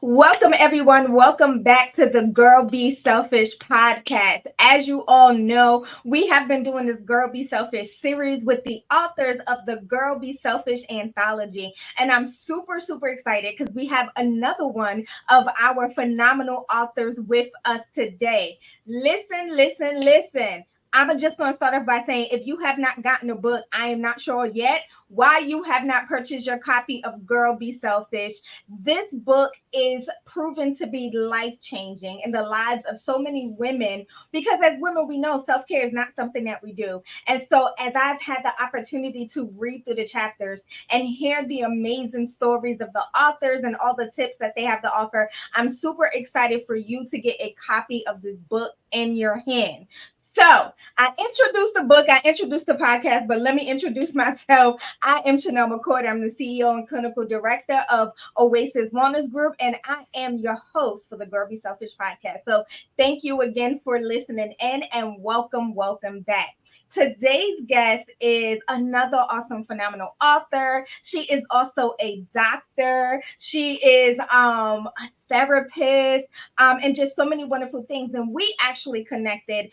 Welcome, everyone. Welcome back to the Girl Be Selfish podcast. As you all know, we have been doing this Girl Be Selfish series with the authors of the Girl Be Selfish Anthology. And I'm super excited because we have another one of our phenomenal authors with us today. Listen. I'm just going to start off by saying if you have not gotten a book, I am not sure yet why you have not purchased your copy of Girl Be Selfish. This book is proven to be life changing in the lives of so many women because, as women, we know self care is not something that we do. And so, as I've had the opportunity to read through the chapters and hear the amazing stories of the authors and all the tips that they have to offer, I'm super excited for you to get a copy of this book in your hand. So, I introduced the book, I introduced the podcast, but let me introduce myself. I am Chanel McCord. I'm the CEO and clinical director of Oasis Wellness Group, and I am your host for the Girl Be Selfish podcast. So thank you again for listening in and welcome back. Today's guest is another awesome, phenomenal author. She is also a doctor. She is a therapist, and just so many wonderful things. And we actually connected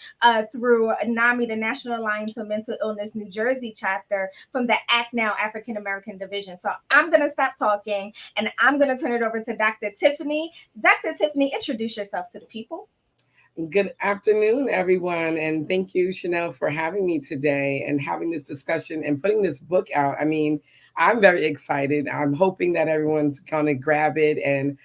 through NAMI, the National Alliance of Mental Illness New Jersey chapter from the Act Now African American Division. So I'm going to stop talking and I'm going to turn it over to Dr. Tiffany. Dr. Tiffany, introduce yourself to the people. Good afternoon, everyone. And thank you, Chanel, for having me today and having this discussion and putting this book out. I mean, I'm very excited. I'm hoping that everyone's going to grab it and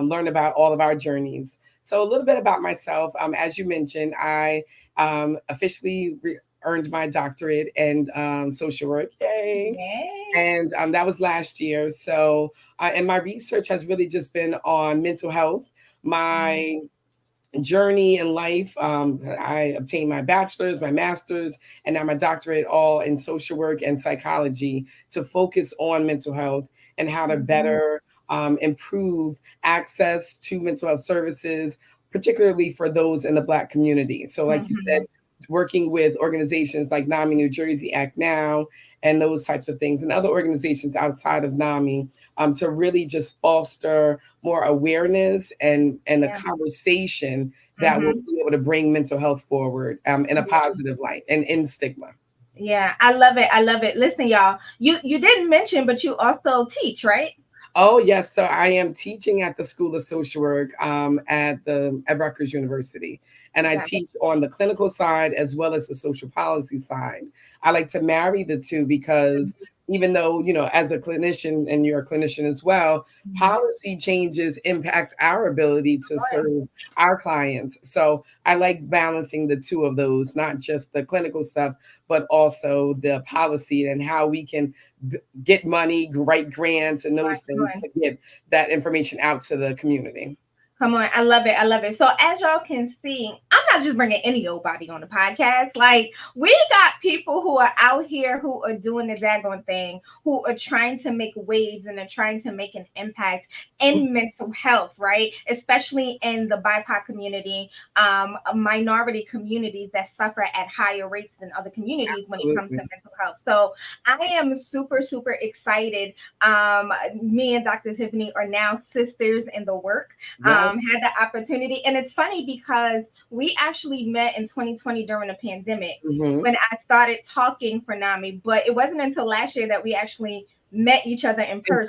learn about all of our journeys. So, a little bit about myself. As you mentioned, I officially earned my doctorate in social work. Yay! Yay. And that was last year. So, and my research has really just been on mental health. My journey in life. I obtained my bachelor's, my master's, and now my doctorate, all in social work and psychology to focus on mental health and how to better improve access to mental health services, particularly for those in the Black community. So, like you said, working with organizations like NAMI New Jersey, Act Now, and those types of things, and other organizations outside of NAMI to really just foster more awareness and a conversation that will be able to bring mental health forward in a positive light and in stigma. Yeah, I love it. I love it. Listen, y'all, you didn't mention, but you also teach, right? Oh, yes. So I am teaching at the School of Social Work at Rutgers University. And I teach on the clinical side as well as the social policy side. I like to marry the two because even though, as a clinician, and you're a clinician as well, policy changes impact our ability to serve our clients. So I like balancing the two of those, not just the clinical stuff, but also the policy and how we can get money, write grants, and those things to get that information out to the community. Come on, I love it. I love it. So as y'all can see, I'm not just bringing any old body on the podcast. Like, we got people who are out here who are doing the daggone thing, who are trying to make waves and are trying to make an impact in mental health, right? Especially in the BIPOC community, minority communities that suffer at higher rates than other communities when it comes to mental health. So I am super excited. Me and Dr. Tiffany are now sisters in the work. Had the opportunity. And it's funny because we actually met in 2020 during the pandemic when I started talking for NAMI, but it wasn't until last year that we actually met each other in person.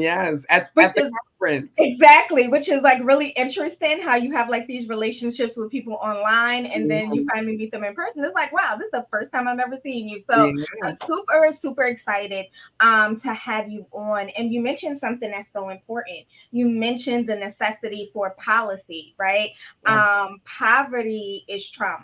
Yes, at the conference. Exactly, which is like really interesting how you have like these relationships with people online and then you finally meet them in person. It's like, wow, this is the first time I've ever seen you. So I'm super excited to have you on. And you mentioned something that's so important. You mentioned the necessity for policy, right? Poverty is trauma.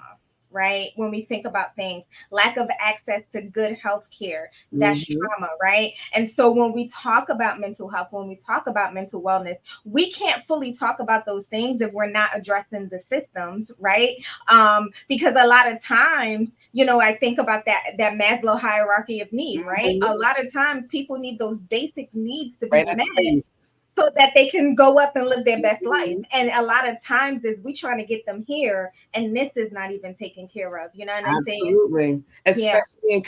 Right? When we think about things, lack of access to good health care, that's trauma, right? And so when we talk about mental health, when we talk about mental wellness, we can't fully talk about those things if we're not addressing the systems, right? Because a lot of times, I think about that Maslow hierarchy of need, right? A lot of times people need those basic needs to be met so that they can go up and live their best life. Mhm. And a lot of times is we trying to get them here and this is not even taken care of. You know what I'm saying? Absolutely. Yeah. Especially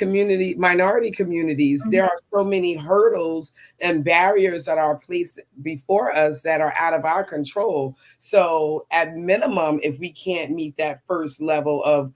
in minority communities, there Mhm. are so many hurdles and barriers that are placed before us that are out of our control. So at minimum, if we can't meet that first level of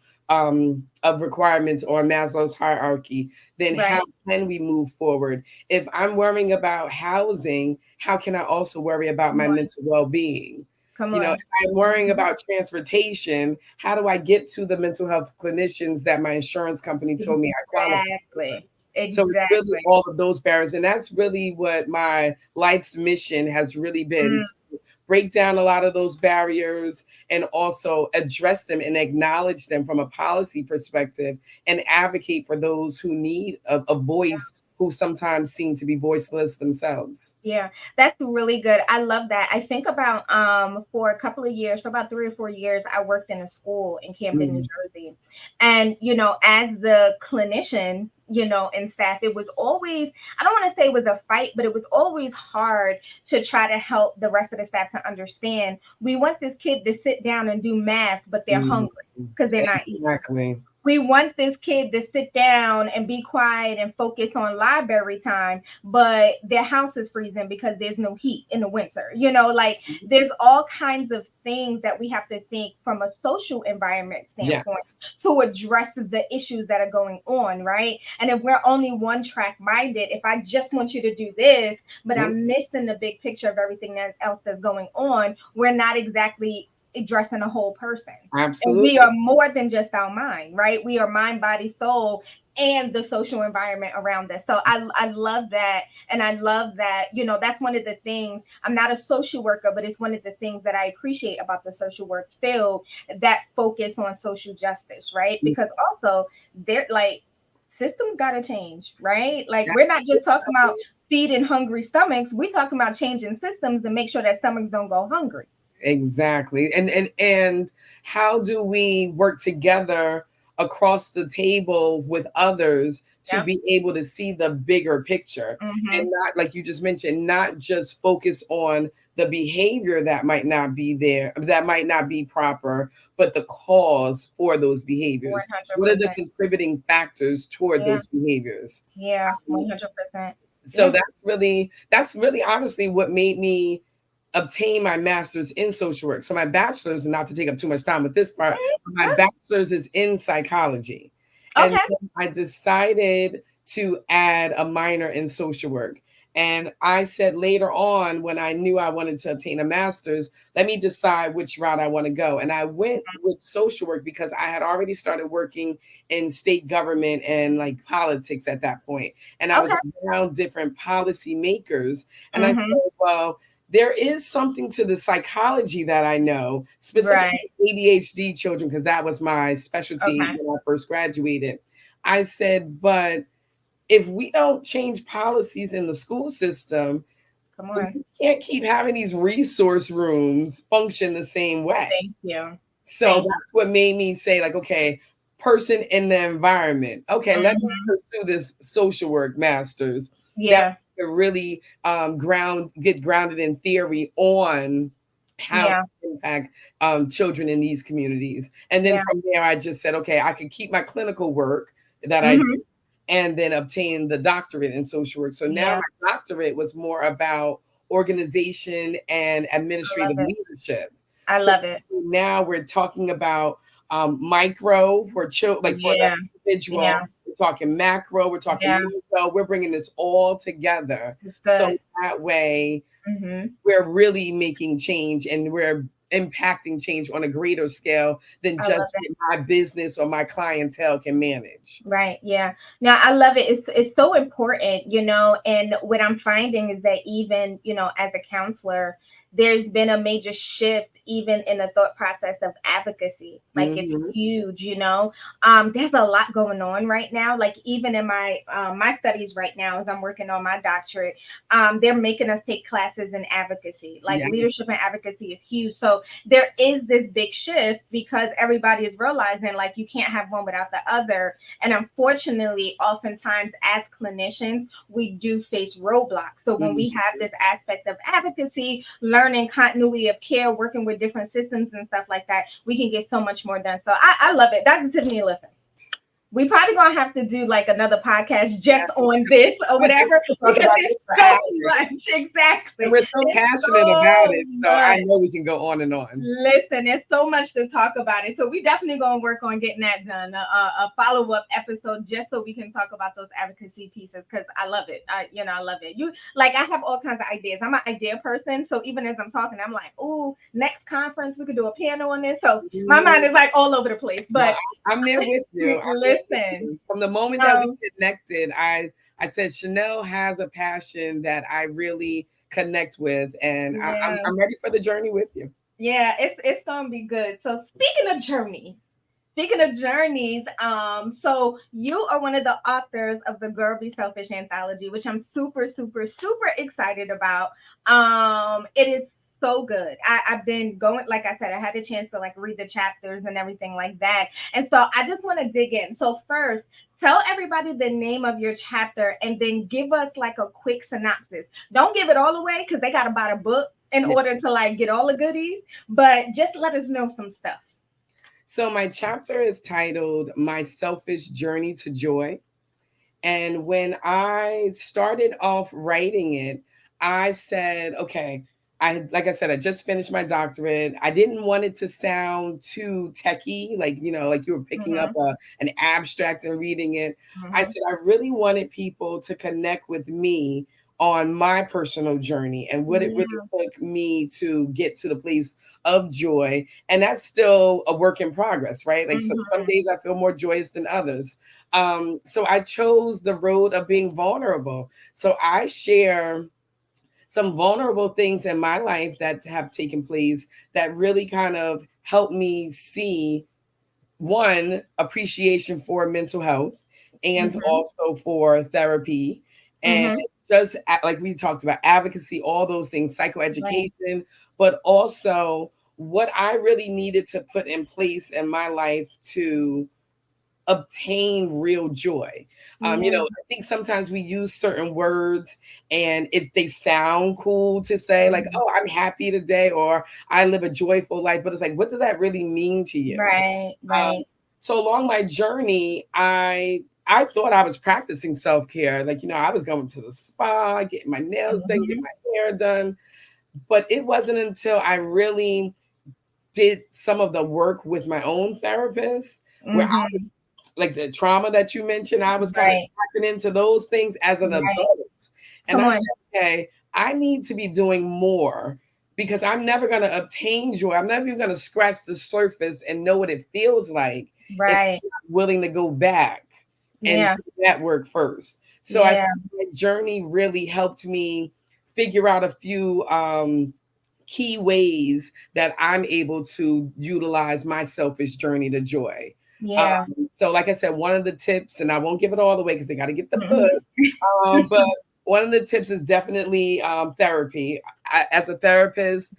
requirements or Maslow's hierarchy, then how Right. can we move forward? If I'm worrying about housing, how can I also worry about Come my on. mental well-being? Come You know, if on. I'm worrying Mhm. about transportation, how do I get to the mental health clinicians that my insurance company told me I qualify for? Exactly. So it's really Exactly. all of those barriers. And that's really what my life's mission has really been, Mm, to break down a lot of those barriers and also address them and acknowledge them from a policy perspective and advocate for those who need a voice who sometimes seem to be voiceless themselves. yeah, that's really good. I love that. I think about for a couple of years, for about 3 or 4 years, I worked in a school in Camden, New Mm, Jersey. And as the clinician, and staff, it was always, I don't want to say it was a fight, but it was always hard to try to help the rest of the staff to understand. We want this kid to sit down and do math, but they're mm, hungry because they're not eating. exactly. We want this kid to sit down and be quiet and focus on library time, but their house is freezing because there's no heat in the winter. Like there's all kinds of things that we have to think from a social environment standpoint Yes. to address the issues that are going on, right? And if we're only one track minded, if I just want you to do this, but Mm, I'm missing the big picture of everything else that's going on, we're not exactly addressing a whole person. And we absolutely. are more than just our mind, right? We are mind, body, soul, and the social environment around us. So I love that. And I love that, that's one of the things. I'm not a social worker, but it's one of the things that I appreciate about the social work field, that focus on social justice, right? Mm, Because also they're like, systems got to change, right? Like we're not just talking about absolutely. feeding hungry stomachs. We're talking about changing systems to make sure that stomachs don't go hungry. Exactly. And how do we work together across the table with others to Yep. be able to see the bigger picture and Mm-hmm. not, like you just mentioned, not just focus on the behavior that might not be there, that might not be proper, but the cause for those behaviors. What are the 100%. contributing factors toward Yeah. those behaviors? Yeah, 100%. So Yeah. that's really honestly what made me obtain my master's in social work. So my bachelor's, and not to take up too much time with this part, Mhm. but my bachelor's is in psychology. And Okay. then I decided to add a minor in social work. And I said later on, when I knew I wanted to obtain a master's, let me decide which route I want to go. And I went with social work because I had already started working in state government and like politics at that point. And I was Okay. around different policy makers. And I said, Mhm. well, there is something to the psychology that I know, specifically Right. ADHD children, because that was my specialty Okay. when I first graduated. I said, but if we don't change policies in the school system, Come we on. can't keep having these resource rooms function the same way. Thank you. So Thank you. that's what made me say, like, okay, person in the environment. Okay, let me Mhm. pursue this social work master's that Yeah. could really get grounded in theory on how to Yeah. impact children in these communities. And then Yeah. from there, I just said, okay, I could keep my clinical work that I Mhm. do and then obtain the doctorate in social work. So now Yeah. my doctorate was more about organization and I love administrative it. leadership. I So love it. now we're talking about micro for like for the Yeah. individual. Yeah. We're talking macro. We're talking Yeah. meso. We're bringing this all together, It's so good. that way Mhm. we're really making change and we're impacting change on a greater scale than I love just what my business or my clientele can manage. Right. Yeah. No, I love it. It's so important, and what I'm finding is that even, as a counselor, there's been a major shift even in the thought process of advocacy. Like it's Hmm. huge, there's a lot going on right now. Like even in my studies right now, as I'm working on my doctorate, they're making us take classes in advocacy. Like Yes. leadership and advocacy is huge. So So there is this big shift because everybody is realizing like you can't have one without the other. And unfortunately, oftentimes as clinicians, we do face roadblocks. So when we have this aspect of advocacy, learning continuity of care, working with different systems and stuff like that, we can get so much more done. So I love it. Dr. Tiffany, listen, we probably gonna have to do like another podcast just on this or whatever because it's so much. Exactly. And we're so passionate about it. So I know we can go on and on. Listen, there's so much to talk about it. So we definitely gonna work on getting that done. A follow-up episode just so we can talk about those advocacy pieces because I love it. I love it. You like I have all kinds of ideas. I'm an idea person. So even as I'm talking, I'm like, oh, next conference we could do a panel on this. So my mind is like all over the place. But I'm there with you. Listen, from the moment that we connected, I said Chanel has a passion that I really connect with, and I'm ready for the journey with you. Yeah, it's gonna be good. So speaking of journeys, so you are one of the authors of the Girl Be Self-ish Anthology, which I'm super, super, super excited about. It is so good. I've been going, like I said, I had a chance to like read the chapters and everything like that. And so I just want to dig in. So first, tell everybody the name of your chapter and then give us like a quick synopsis. Don't give it all away because they got to buy a book in order to like get all the goodies, but just let us know some stuff. So my chapter is titled My Self-ish Journey to Joy. And when I started off writing it, I said, okay, like I said, I just finished my doctorate. I didn't want it to sound too techie, like like you were picking up an abstract and reading it. I said I really wanted people to connect with me on my personal journey and what it really took me to get to the place of joy. And that's still a work in progress, right? Like so some days I feel more joyous than others. So I chose the road of being vulnerable. So I share some vulnerable things in my life that have taken place that really kind of helped me see, one, appreciation for mental health and also for therapy and just like we talked about advocacy, all those things, psychoeducation, but also what I really needed to put in place in my life to obtain real joy. I think sometimes we use certain words and they sound cool to say like, oh, I'm happy today or I live a joyful life, but it's like, what does that really mean to you? Right. So along my journey, I thought I was practicing self-care. Like, I was going to the spa, getting my nails done, getting my hair done. But it wasn't until I really did some of the work with my own therapist where I was, like the trauma that you mentioned, I was kind of tapping into those things as an adult. And I said, okay, I need to be doing more because I'm never going to obtain joy. I'm never even going to scratch the surface and know what it feels like. Right. If I'm willing to go back and do that work first. So I think that journey really helped me figure out a few key ways that I'm able to utilize my selfish journey to joy. So like I said, one of the tips, and I won't give it all away because they got to get the book, but one of the tips is definitely therapy. As a therapist,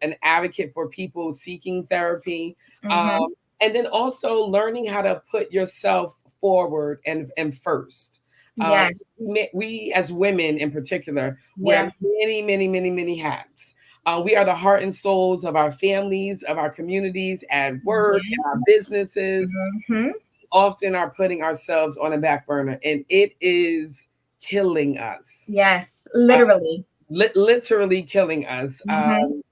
an advocate for people seeking therapy, and then also learning how to put yourself forward and first. We as women in particular wear many, many, many, many hats. We are the heart and souls of our families, of our communities, at work, in our businesses. Often are putting ourselves on a back burner, and it is killing us. Yes, literally. Literally killing us.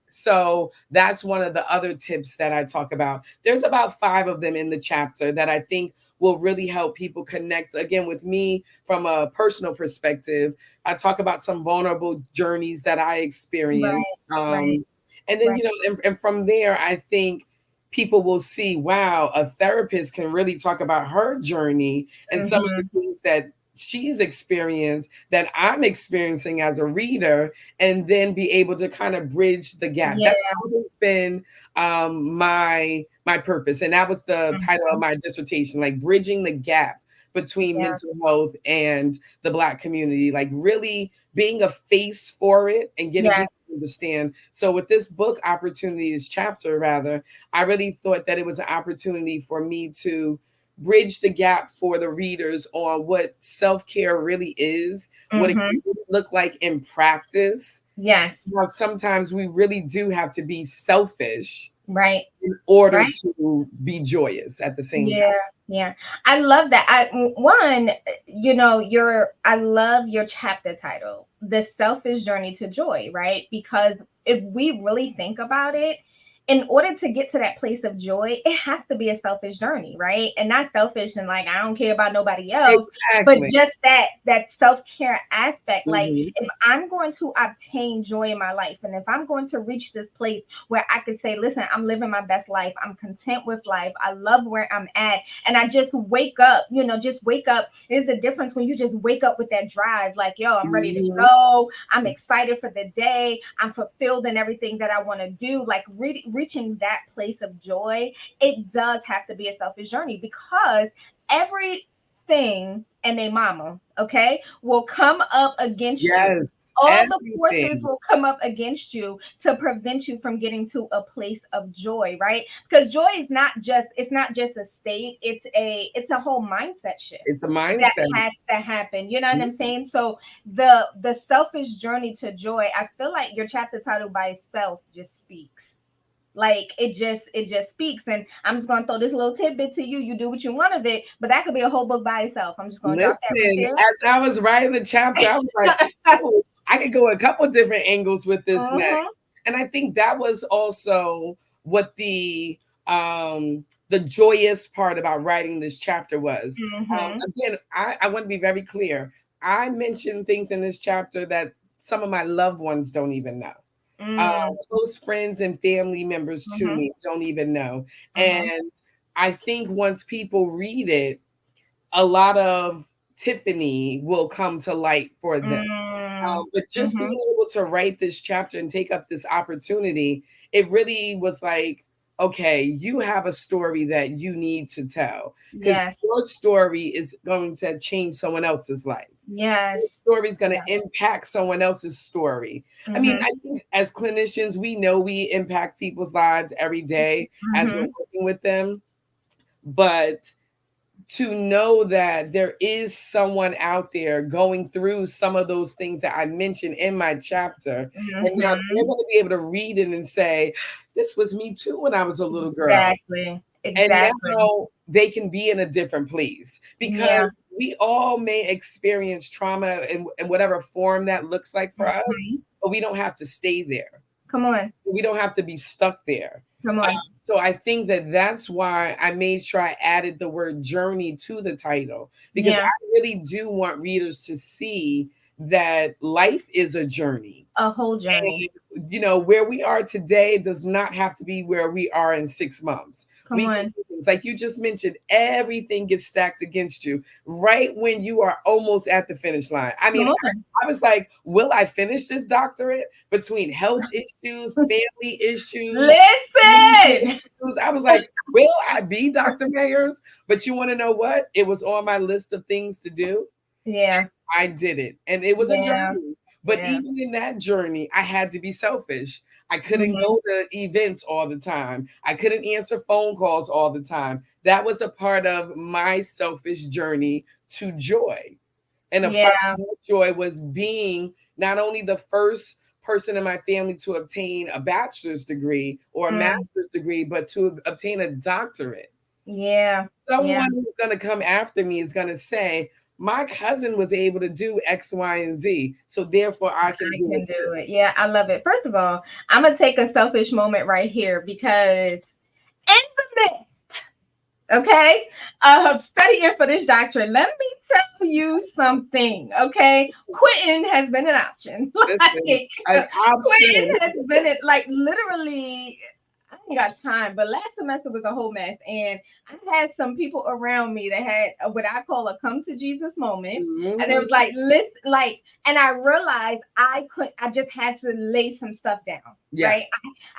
So that's one of the other tips that I talk about. There's about 5 of them in the chapter that I think will really help people connect again with me from a personal perspective. I talk about some vulnerable journeys that I experienced. And then, and from there, I think people will see, wow, a therapist can really talk about her journey and some of the things that she's experienced that I'm experiencing as a reader, and then be able to kind of bridge the gap. That's always been my purpose. And that was the title of my dissertation, like bridging the gap between mental health and the Black community, like really being a face for it and getting people to understand. So with this book opportunity, this chapter rather, I really thought that it was an opportunity for me to bridge the gap for the readers on what self-care really is, what it Mm-hmm. can really look like in practice. Yes. Now, sometimes we really do have to be selfish Right. in order Right. to be joyous at the same time. Yeah, yeah. I love that. I love your chapter title, The Selfish Journey to Joy, right? Because if we really think about it, in order to get to that place of joy, it has to be a selfish journey, right? And not selfish and like I don't care about nobody else, but Exactly. just that self-care aspect. Like Hmm. if I'm going to obtain joy in my life, and if I'm going to reach this place where I could say, listen, I'm living my best life. I'm content with life. I love where I'm at. And I just wake up, just wake up. There's a difference when you just wake up with that drive, like, yo, I'm ready to Hmm. go. I'm excited for the day. I'm fulfilled in everything that I want to do. Like reaching that place of joy, it does have to be a selfish journey because everything and a mama, okay, will come up against you. Yes, All the forces everything. will come up against you to prevent you from getting to a place of joy, right? Because joy is not just a state, it's a whole mindset shift It's a that mindset. has to happen. You know what I'm saying? So the selfish journey to joy, I feel like your chapter title by itself just speaks. Like it just speaks. And I'm just gonna throw this little tidbit to you. You do what you want of it, but that could be a whole book by itself. I'm just gonna drop that right Listen, there. as I was writing the chapter, I was like, oh, I could go a couple different angles with this Uh-huh. next. And I think that was also what the joyous part about writing this chapter was. Mm-hmm. Again, I want to be very clear. I mentioned things in this chapter that some of my loved ones don't even know. Mm, Close friends and family members to mhm, me don't even know. mhm, And I think once people read it, a lot of Tiffany will come to light for them. mm, But just mhm. being able to write this chapter and take up this opportunity, it really was like, okay, you have a story that you need to tell because Yes, your story is going to change someone else's life. Your yes, story is going yeah. to impact someone else's story. I mean, Mhm, I think as clinicians, we know we impact people's lives every day as we're mhm. working with them. But to know that there is someone out there going through some of those things that I mentioned in my chapter. And now they're Mhm. going to be able to read it and say, this was me too when I was a little girl. Exactly, And exactly. now they can be in a different place Yeah. because we all may experience trauma in whatever form that looks like for us, Mhm. but we don't have to stay there. Come on, We don't have to be stuck there. come on. So I think that that's why I made sure I added the word journey to the title because Yeah, I really do want readers to see that life is a journey. a whole journey. Where we are today does not have to be where we are in 6 months. Come We can on, do things like you just mentioned, everything gets stacked against you right when you are almost at the finish line. I come mean, on. I was like, will I finish this doctorate between health issues, family issues? Listen. I was like, will I be Dr. Mayers? But you want to know what? It was on my list of things to do. Yeah, I did it. And it was a yeah, journey. But yeah. even in that journey, I had to be selfish. I couldn't Mhm. go to events all the time. I couldn't answer phone calls all the time. That was a part of my selfish journey to joy. And a part Yeah, of that joy was being not only the first person in my family to obtain a bachelor's degree or a mm, master's degree, but to obtain a doctorate. yeah, yeah. Someone who's going to come after me is going to say, my cousin was able to do X, Y, and Z. So therefore, I can I do can it too. do it. Yeah, I love it. First of all, I'm gonna take a selfish moment right here because in the midst, okay, of studying for this doctorate, let me tell you something. Okay, quitting has been an option. Listen, Like an quitting option. has been it. Like literally, I ain't got time. But last semester was a whole mess, and I had some people around me that had what I call a come to Jesus moment, and it was Mhm. like, listen, like, and I realized I just had to lay some stuff down. Right. Yes.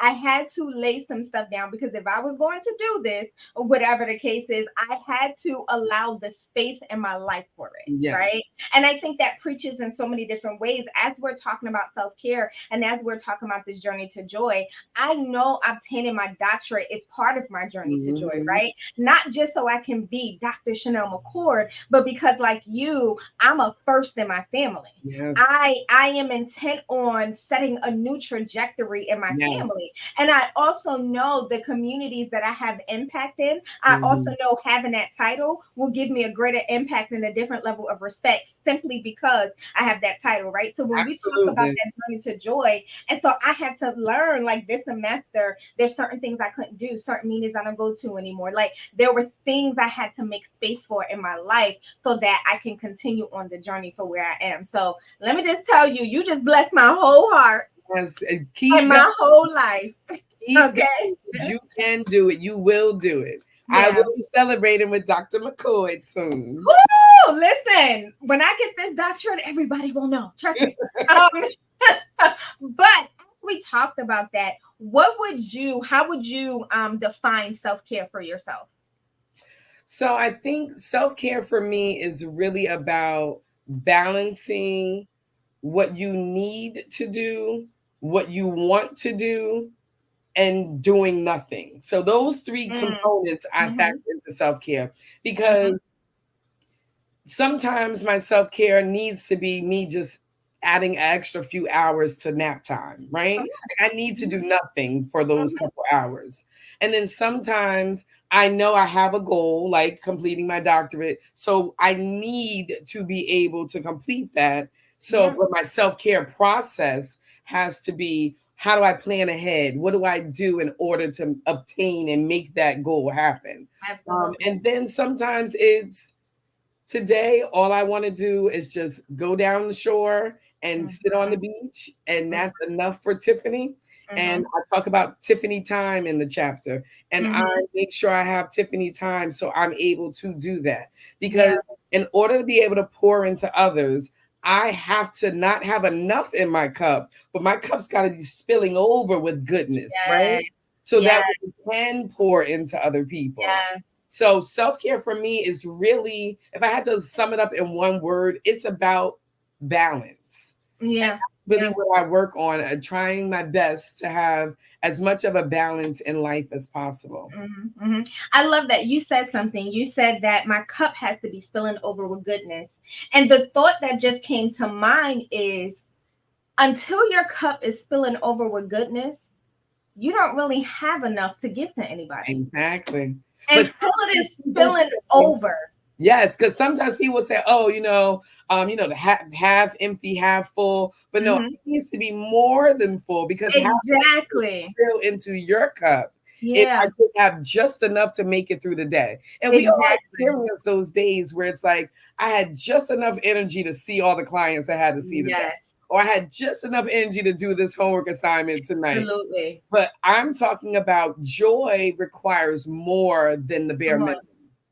I had to lay some stuff down because if I was going to do this, or whatever the case is, I had to allow the space in my life for it. Yes. Right. And I think that preaches in so many different ways as we're talking about self care and as we're talking about this journey to joy. I know obtaining my doctorate is part of my journey to joy, Mhm. right? Not just so I can be Dr. Chanel McCord, but because, like you, I'm a first in my family. Yes. I am intent on setting a new trajectory in my Yes. family. And I also know the communities that I have impacted. I also Mhm. know having that title will give me a greater impact and a different level of respect simply because I have that title, right? So when we talk about Absolutely. that journey to joy, and so I had to learn, like this semester, there's certain things I couldn't do, certain meetings I don't go to anymore. Like there were things I had to make space for in my life so that I can continue on the journey for where I am. So let me just tell you, you just blessed my whole heart Yes. And and keep going. my whole life. Keep Okay. going. You can do it. You will do it. I Yeah. will be celebrating with Dr. McCoy soon. Woo! Listen, when I get this doctorate, everybody will know. Trust me. Um, but as we talked about that, how would you define self-care for yourself? So I think self care for me is really about balancing what you need to do, what you want to do, and doing nothing. So those three Mm, components I factor mhm, into self care because mhm. sometimes my self care needs to be me just adding an extra few hours to nap time, right? Like I need to do Mhm, nothing for those mhm. couple hours. And then sometimes I know I have a goal like completing my doctorate. So I need to be able to complete that. So, Yeah, but my self care process has to be how do I plan ahead? What do I do in order to obtain and make that goal happen? absolutely. And then sometimes it's today, all I want to do is just go down the shore and sit on the Mhm, beach, and mhm, that's enough for Tiffany. And mhm, I talk about Tiffany time in the chapter, and I mhm. make sure I have Tiffany time so I'm able to do that. Because Yeah, in order to be able to pour into others, I have to not have enough in my cup, but my cup's got to be spilling over with goodness, right? yeah, So yeah, that we can pour into other people. yeah, So self care for me is really, if I had to sum it up in one word, it's about balance. And yeah, that's really yeah. what I work on, trying my best to have as much of a balance in life as possible. Mhm, mhm. I love that you said something. You said that my cup has to be spilling over with goodness. And the thought that just came to mind is until your cup is spilling over with goodness, you don't really have enough to give to anybody. Exactly. But Until it is sometimes people spilling say, over. yes, because sometimes people say, "Oh, the half empty, half full." But no, Mhm. it needs to be more than full because half will Exactly. spill into your cup if I Yeah, just have just enough to make it through the day. And we all exactly. experience those days where it's like I had just enough energy to see all the clients I had to see today, Yes, or I had just enough energy to do this homework assignment tonight. absolutely. But I'm talking about joy requires more than the bare Come on. minimum.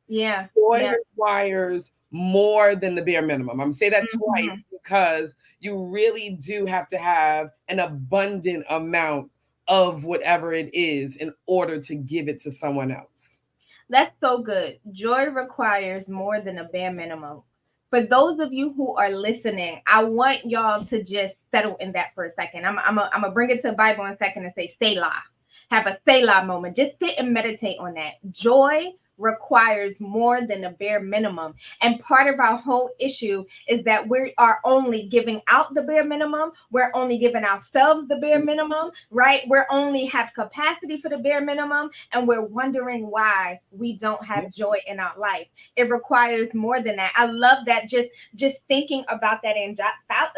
Yeah, Joy yeah. requires more than the bare minimum. I'm gonna say that Mhm. twice because you really do have to have an abundant amount of whatever it is in order to give it to someone else. That's so good. Joy requires more than a bare minimum. For those of you who are listening, I want y'all to just settle in that for a second. I'm gonna bring it to the Bible in a second and say Selah. Have a Selah moment. Just sit and meditate on that. Joy requires more than a bare minimum. And part of our whole issue is that we are only giving out the bare minimum. We're only giving ourselves the bare minimum, right? We're only have capacity for the bare minimum, and we're wondering why we don't Yeah. have joy in our life. It requires more than that. I love that. Just thinking about that, and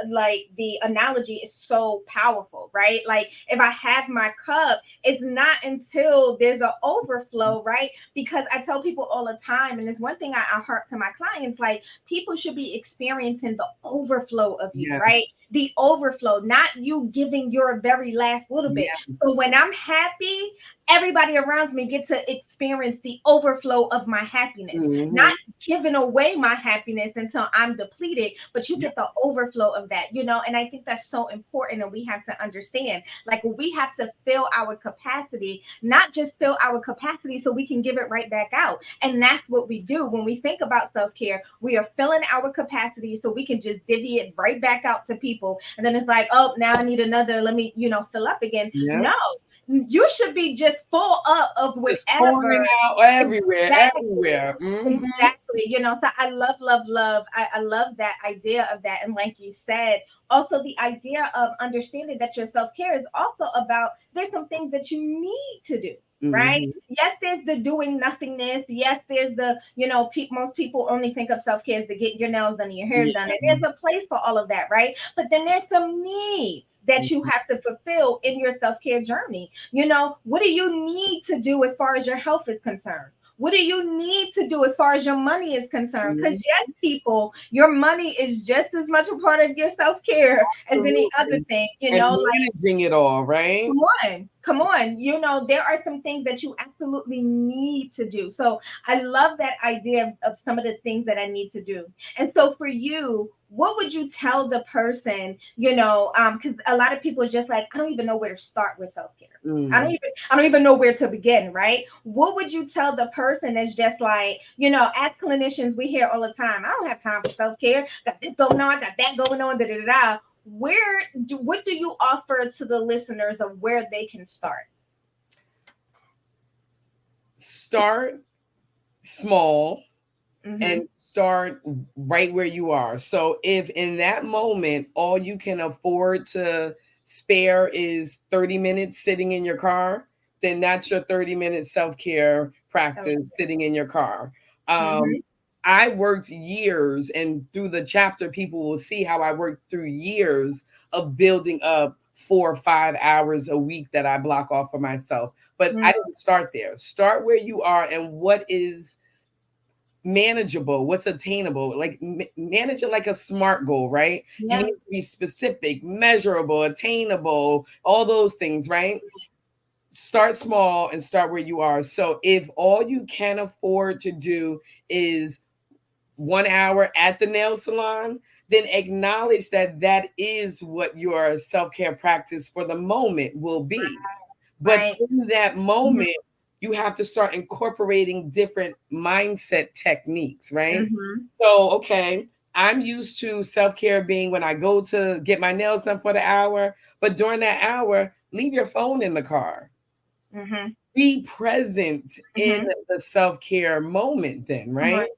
like the analogy is so powerful, right? Like if I have my cup, it's not until there's an overflow, right? Because I tell people all the time, and it's one thing I heart to my clients, like people should be experiencing the overflow of you, right? Yes. The overflow, not you giving your very last little bit. So Yes. when I'm happy, everybody around me get to experience the overflow of my happiness, not Mhm. giving away my happiness until I'm depleted, but you get the overflow of that, and I think that's so important. And we have to understand, like, we have to fill our capacity, not just fill our capacity so we can give it right back out. And that's what we do when we think about self-care. We are filling our capacity so we can just divvy it right back out to people. And then it's like, oh, now I need another, let me, fill up again. Yeah. No, you should be just full up of Just whatever. pouring out everywhere, Exactly. everywhere. Mhm. Exactly. So I love, love, love. I love that idea of that. And like you said, also the idea of understanding that your self care is also about there's some things that you need to do, right? Mhm. Yes, there's the doing nothingness. Yes, there's the, most people only think of self care as to get your nails done and your hair done. Yeah. And there's a place for all of that, right? But then there's some needs that you have to fulfill in your self care journey. What do you need to do as far as your health is concerned? What do you need to do as far as your money is concerned? Because, Mhm. yes, people, your money is just as much a part of your self care as any other Absolutely. thing, And like, managing it all, right? come on, come on. There are some things that you absolutely need to do. So I love that idea of some of the things that I need to do. And so for you, what would you tell the person, because a lot of people are just like, I don't even know where to start with self-care. Mm. I don't even know where to begin, right? What would you tell the person that's just like, as clinicians, we hear all the time, I don't have time for self-care. Got this going on, got that going on, da da da da. What do you offer to the listeners of where they can start? Start small Mm-hmm. and start right where you are. So if in that moment all you can afford to spare is 30 minutes sitting in your car, then that's your 30-minute self-care practice Okay. sitting in your car. Um, Mm-hmm. I worked years, and through the chapter, people will see how I worked through years of building up 4 or 5 hours a week that I block off for myself. But I didn't start there. Start where you are and what is manageable, what's attainable, like manage it like a SMART goal, right? You need Yeah. to be specific, measurable, attainable, all those things, right? Start small and start where you are. So if all you can afford to do is 1 hour at the nail salon, then acknowledge that that is what your self-care practice for the moment will be. But Right. in that Mm-hmm. moment, you have to start incorporating different mindset techniques, right? Mm-hmm. So, okay, I'm used to self care being when I go to get my nails done for the hour, but during that hour, leave your phone in the car. Mm-hmm. Be present in Mm-hmm. the self care moment, then, Come on. right?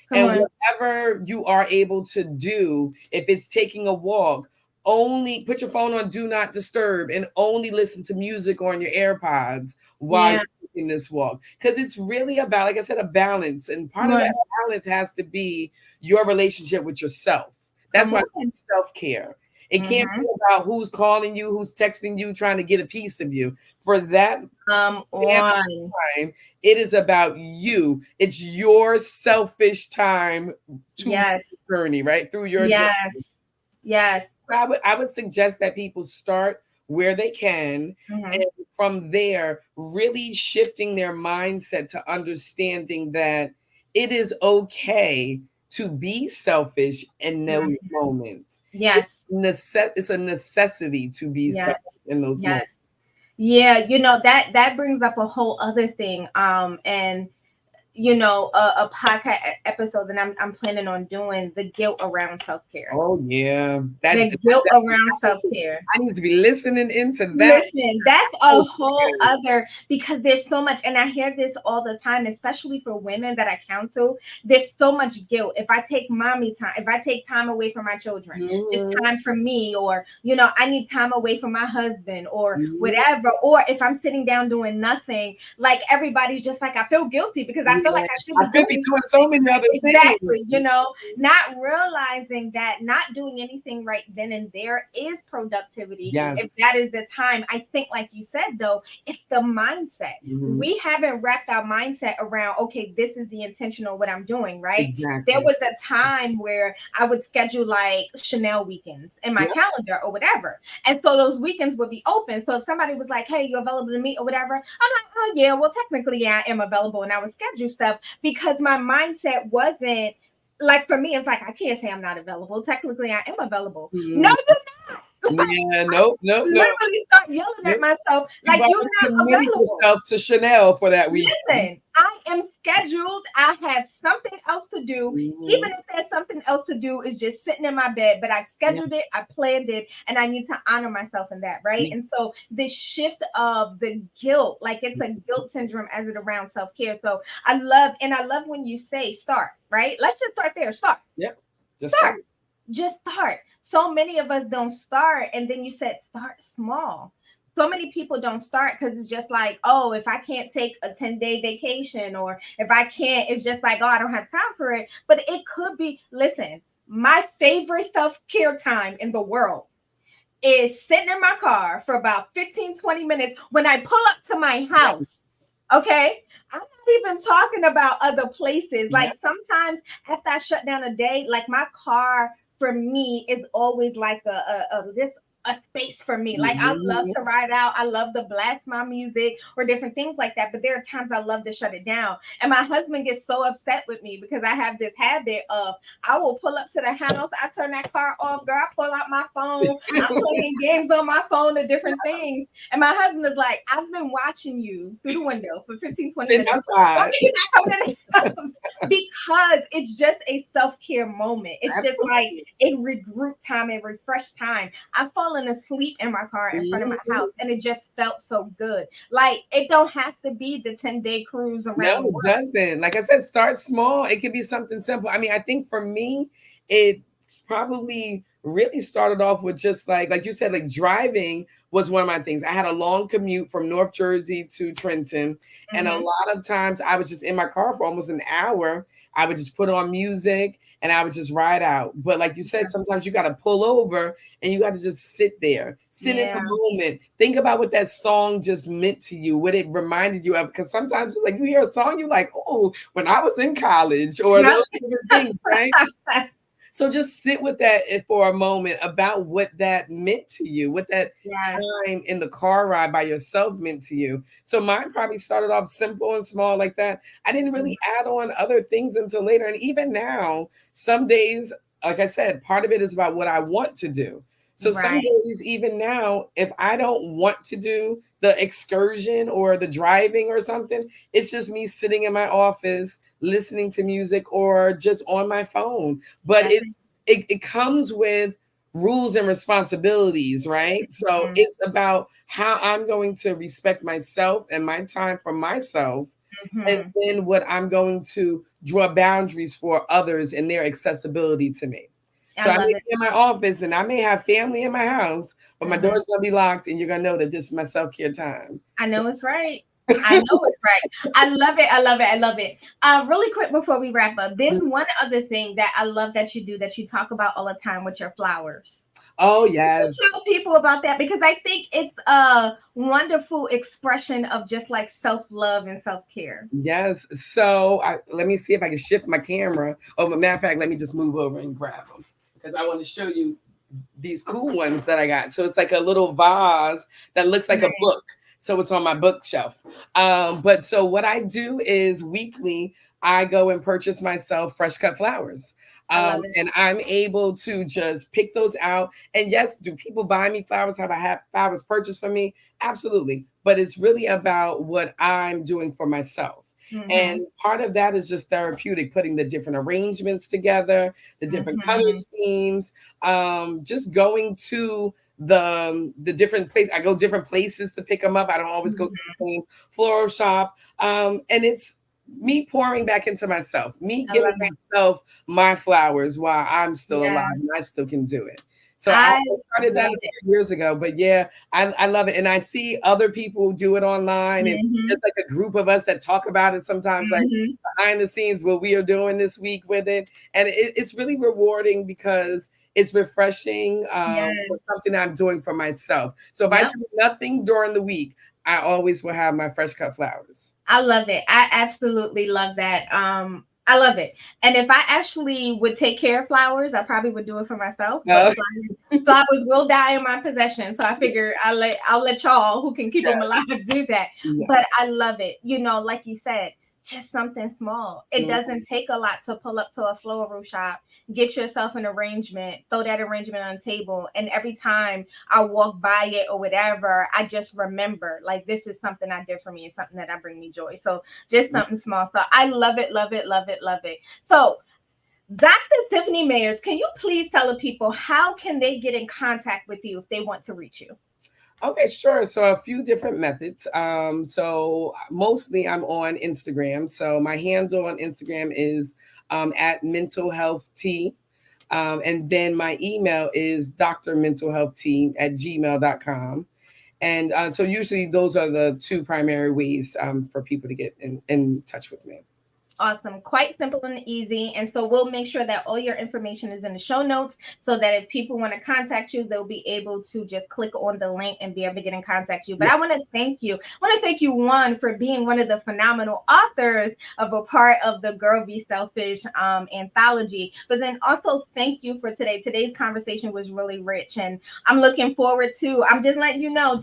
Come And on. whatever you are able to do, if it's taking a walk, only put your phone on do not disturb and only listen to music on your AirPods while Yeah. you're taking this walk. Because it's really about, like I said, a balance. And part Come of that on. balance has to be your relationship with yourself. That's Come why on. it's self-care. It can't be Mm-hmm. about who's calling you, who's texting you, trying to get a piece of you. For that Come on. time, it is about you. It's your selfish time to Yes. your journey, right? Through your journey. Yes. Yes. I would suggest that people start where they can, Mm-hmm. and from there, really shifting their mindset to understanding that it is okay to be selfish in those Mm-hmm. moments. It's Yes. it's a necessity to be Yes. selfish in those Yes. moments. Yeah, that brings up a whole other thing. And a podcast episode that I'm planning on doing, the guilt around self-care. Oh yeah, The guilt around self-care. I need to be listening into that. Listen, that's a Oh, whole other, because there's so much, and I hear this all the time, especially for women that I counsel. There's so much guilt. If I take mommy time, if I take time away from my children, just mhm, time for me, or I need time away from my husband, or mhm. whatever. Or if I'm sitting down doing nothing, like everybody's just like, I feel guilty because I feel Yeah, like I should I be could be doing doing something. so many other things. Exactly, not realizing that not doing anything right then and there is productivity. If Yes. that is the time, I think, like you said, though, it's the mindset. Mhm. We haven't wrapped our mindset around, okay, this is the intentional what I'm doing, right? There Exactly. was a time where I would schedule like Chanel weekends in my Yep. calendar or whatever. And so those weekends would be open. So if somebody was like, hey, you're available to meet or whatever, I'm like, oh yeah, well technically I am available, and I would schedule stuff because my mindset wasn't like, for me, it's like I can't say I'm not available. Technically I am available. No, Mm. you're not. Yeah, nope, nope, nope, Literally start yelling at nope. myself You've like, you're already not committed available. yourself to Chanel for that week. Listen, I am scheduled. I have something else to do. Mhm. Even if there's something else to do, is just sitting in my bed, but I've Yeah, scheduled it, I planned it, and I need to honor myself in that, right? yeah. And so this shift of the guilt, like it's a guilt syndrome as it around self-care. So I love when you say start, right? Let's just start there. Start. Yep. Just start. Start. Just start. So many of us don't start. And then you said start small. So many people don't start because it's just like, oh, if I can't take a 10-day vacation, or if I can't, it's just like, oh, I don't have time for it. But it could be, listen, my favorite self-care time in the world is sitting in my car for about 15-20 minutes when I pull up to my Yeah. house. Okay. I'm not even talking about other places. Yeah. Like sometimes after I shut down a day, like my car for me is always like a space for me. Like I love Mhm. to ride out. I love to blast my music or different things like that. But there are times I love to shut it down. And my husband gets so upset with me because I have this habit of I will pull up to the house, I turn that car off, girl, I pull out my phone, I'm playing games on my phone and different things. And my husband is like, I've been watching you through the window for 15-20 Sit minutes. Why are outside. you not coming in the house? Because it's just a self-care moment. It's just like Absolutely. a regroup time, a refresh time. I've fallen asleep in my car in front of my Mhm. house, and it just felt so good. Like it don't have to be the 10-day cruise No, around the it world. doesn't. Like I said, start small. It could be something simple. I mean, I think for me, it probably really started off with just like you said, like driving was one of my things. I had a long commute from North Jersey to Trenton, and a Mm-hmm. lot of times I was just in my car for almost an hour. I would just put on music and I would just ride out. But like you said, sometimes you got to pull over and you got to just sit there, sit in the Yeah. moment, think about what that song just meant to you, what it reminded you of. Because sometimes, like, you hear a song, you're like, oh, when I was in college, or Yep. those different things, right? So just sit with that for a moment about what that meant to you, what that Yes. time in the car ride by yourself meant to you. So mine probably started off simple and small like that. I didn't really add on other things until later. And even now, some days, like I said, part of it is about what I want to do. So some Right. days, even now, if I don't want to do the excursion or the driving or something, it's just me sitting in my office listening to music or just on my phone. But That's it. it comes with rules and responsibilities, right? So Mhm. it's about how I'm going to respect myself and my time for myself, and Mhm. then what I'm going to draw boundaries for others and their accessibility to me. I So I may love it. be in my office and I may have family in my house, but my Mhm. door's gonna be locked and you're gonna know that this is my self-care time. I know it's right. I know it's right. I love it. I love it. I love it. Really quick before we wrap up, there's one other thing that I love that you do that you talk about all the time with your flowers. Oh yes. Tell people about that because I think it's a wonderful expression of just like self-love and self-care. Yes. So let me see if I can shift my camera. Oh, but matter of fact, let me just move over and grab them because I want to show you these cool ones that I got. So it's like a little vase that looks like a Nice. book. So it's on my bookshelf. But so what I do is weekly, I go and purchase myself fresh cut flowers. I love it. And I'm able to just pick those out. And yes, do people buy me flowers? Have I had flowers purchased for me? Absolutely. But it's really about what I'm doing for myself. Mm-hmm. And part of that is just therapeutic, putting the different arrangements together, the different color Mm-hmm. schemes, just going to the different place. I go different places to pick them up. I don't always go to Mm-hmm. the same floral shop. And it's me pouring back into myself, me I love giving it. myself my flowers while I'm still alive Yeah. and I still can do it. So I I started that love a it. few years ago, but yeah, I love it. And I see other people do it online, and Mm-hmm. there's like a group of us that talk about it sometimes, like Mm-hmm. behind the scenes, what we are doing this week with it. And it's really rewarding because it's refreshing, Yes. for something I'm doing for myself. So if I Yep. do nothing during the week, I always will have my fresh cut flowers. I love it. I absolutely love that. I love it. And if I actually would take care of flowers, I probably would do it for myself. But Oh, flowers will die in my possession. So I figure I'll let y'all who can keep them yeah, alive do that. yeah. But I love it. Like you said, just something small. It Mm, doesn't take a lot to pull up to a floral shop, get yourself an arrangement, throw that arrangement on the table. And every time I walk by it or whatever, I just remember like this is something I did for me. It's something that I bring me joy. So just mm. something small. So I love it, love it, love it, love it. So Dr. Tiffany Mayers, can you please tell the people how can they get in contact with you if they want to reach you? Okay, sure. So a few different methods. So mostly I'm on Instagram. So my handle on Instagram is at Mental Health T. And then my email is DrMentalHealthT at gmail.com. And so usually those are the two primary ways for people to get in touch with me. Awesome. Quite simple and easy. And so we'll make sure that all your information is in the show notes so that if people want to contact you, they'll be able to just click on the link and be able to get in contact you. But Yeah. I want to thank you. I want to thank you, one, for being one of the phenomenal authors of a part of the Girl Be Selfish anthology. But then also thank you for today. Today's conversation was really rich. And I'm looking forward to, I'm just letting you know,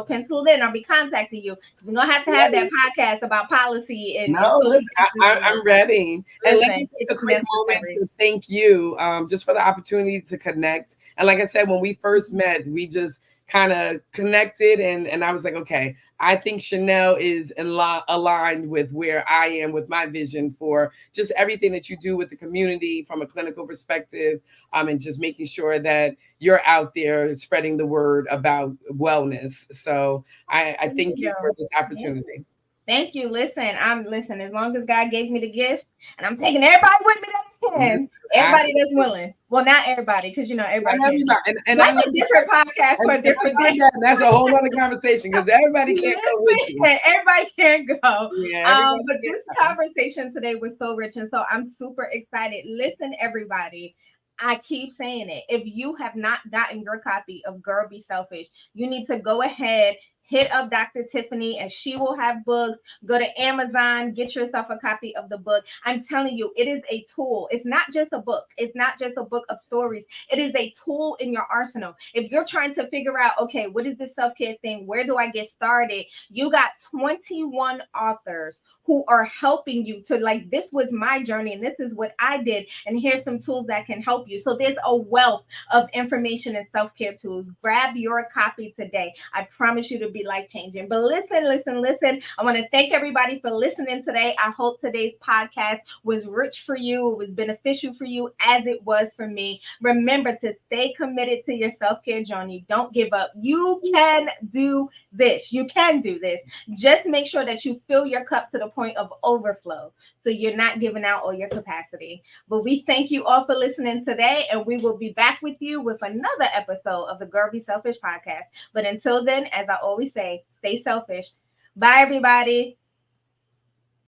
pencil it in. I'll be contacting you. We're going to have that podcast about policy and No, social listen, justice. I'm ready. And let me Listen, take it's a quick moment necessary. to thank you just for the opportunity to connect. And like I said, when we first met, we just kind of connected, and I was like, okay, I think Chanel is aligned with where I am with my vision for just everything that you do with the community from a clinical perspective, and just making sure that you're out there spreading the word about wellness. So I Thank thank you you. for this Thank you. opportunity. Thank you. Listen. As long as God gave me the gift, and I'm taking everybody with me that Listen, can. Everybody that's willing. Well, not everybody, because not everybody can't everybody, go. and I That's love a that. different podcast for a And I different love day. that. That's a whole other conversation because everybody can't go with you. Listen, everybody can't go. Yeah, everybody But can't this go. conversation today was so rich, and so I'm super excited. Listen, everybody. I keep saying it. If you have not gotten your copy of Girl Be Selfish, you need to go ahead, hit up Dr. Tiffany, and she will have books. Go to Amazon, get yourself a copy of the book. I'm telling you, it is a tool. It's not just a book. It's not just a book of stories. It is a tool in your arsenal. If you're trying to figure out, okay, what is this self-care thing? Where do I get started? You got 21 authors who are helping you to, like, this was my journey and this is what I did. And here's some tools that can help you. So there's a wealth of information and self-care tools. Grab your copy today. I promise you to be life-changing. But listen. I want to thank everybody for listening today. I hope today's podcast was rich for you. It was beneficial for you as it was for me. Remember to stay committed to your self-care journey. Don't give up. You can do this. You can do this. Just make sure that you fill your cup to the point of overflow so you're not giving out all your capacity. But we thank you all for listening today, and we will be back with you with another episode of the Girl Be Selfish podcast. But until then, as I always say, stay selfish. Bye, everybody.